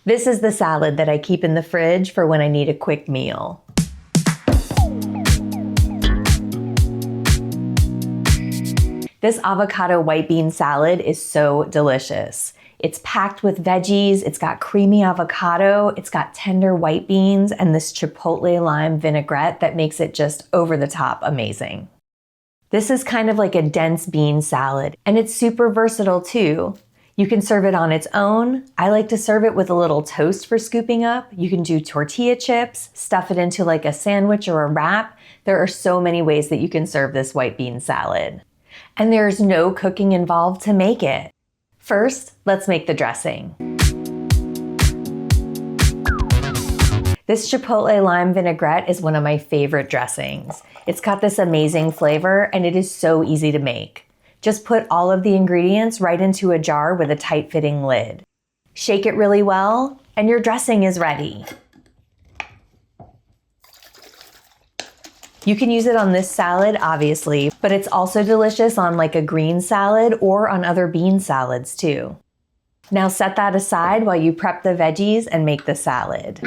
This is the salad that I keep in the fridge for when I need a quick meal. This avocado white bean salad is so delicious. It's packed with veggies, it's got creamy avocado, it's got tender white beans, and this chipotle lime vinaigrette that makes it just over the top amazing. This is kind of like a dense bean salad, and it's super versatile too. You can serve it on its own. I like to serve it with a little toast for scooping up. You can do tortilla chips, stuff it into like a sandwich or a wrap. There are so many ways that you can serve this white bean salad. And there's no cooking involved to make it. First, let's make the dressing. This chipotle lime vinaigrette is one of my favorite dressings. It's got this amazing flavor and it is so easy to make. Just put all of the ingredients right into a jar with a tight-fitting lid. Shake it really well and your dressing is ready. You can use it on this salad, obviously, but it's also delicious on like a green salad or on other bean salads too. Now set that aside while you prep the veggies and make the salad.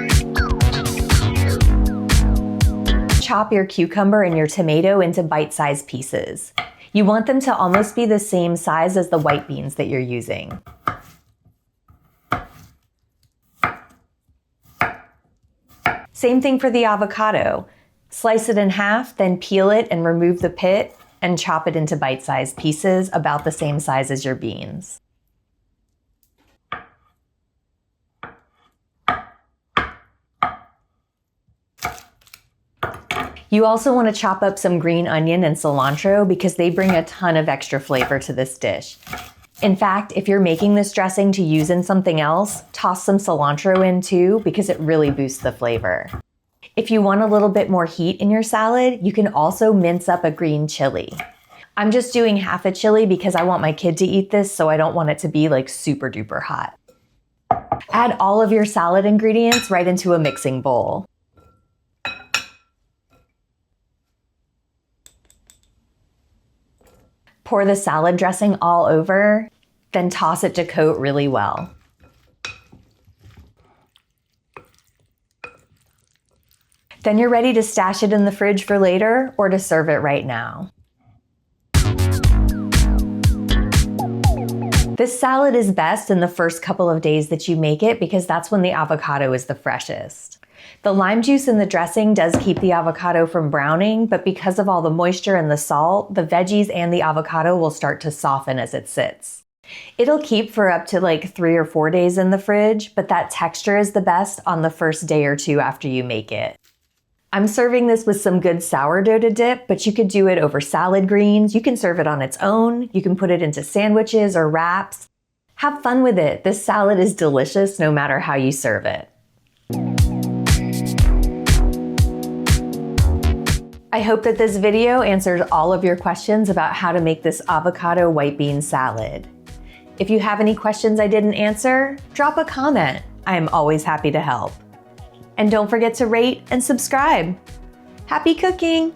Chop your cucumber and your tomato into bite-sized pieces. You want them to almost be the same size as the white beans that you're using. Same thing for the avocado. Slice it in half, then peel it and remove the pit and chop it into bite-sized pieces about the same size as your beans. You also want to chop up some green onion and cilantro because they bring a ton of extra flavor to this dish. In fact, if you're making this dressing to use in something else, toss some cilantro in too because it really boosts the flavor. If you want a little bit more heat in your salad, you can also mince up a green chili. I'm just doing half a chili because I want my kid to eat this, so I don't want it to be like super duper hot. Add all of your salad ingredients right into a mixing bowl. Pour the salad dressing all over, then toss it to coat really well. Then you're ready to stash it in the fridge for later or to serve it right now. This salad is best in the first couple of days that you make it because that's when the avocado is the freshest. The lime juice in the dressing does keep the avocado from browning, but because of all the moisture and the salt, the veggies and the avocado will start to soften as it sits. It'll keep for up to like 3 or 4 days in the fridge, but that texture is the best on the first day or two after you make it. I'm serving this with some good sourdough to dip, but you could do it over salad greens. You can serve it on its own. You can put it into sandwiches or wraps. Have fun with it. This salad is delicious no matter how you serve it. I hope that this video answered all of your questions about how to make this avocado white bean salad. If you have any questions I didn't answer, drop a comment. I am always happy to help. And don't forget to rate and subscribe. Happy cooking!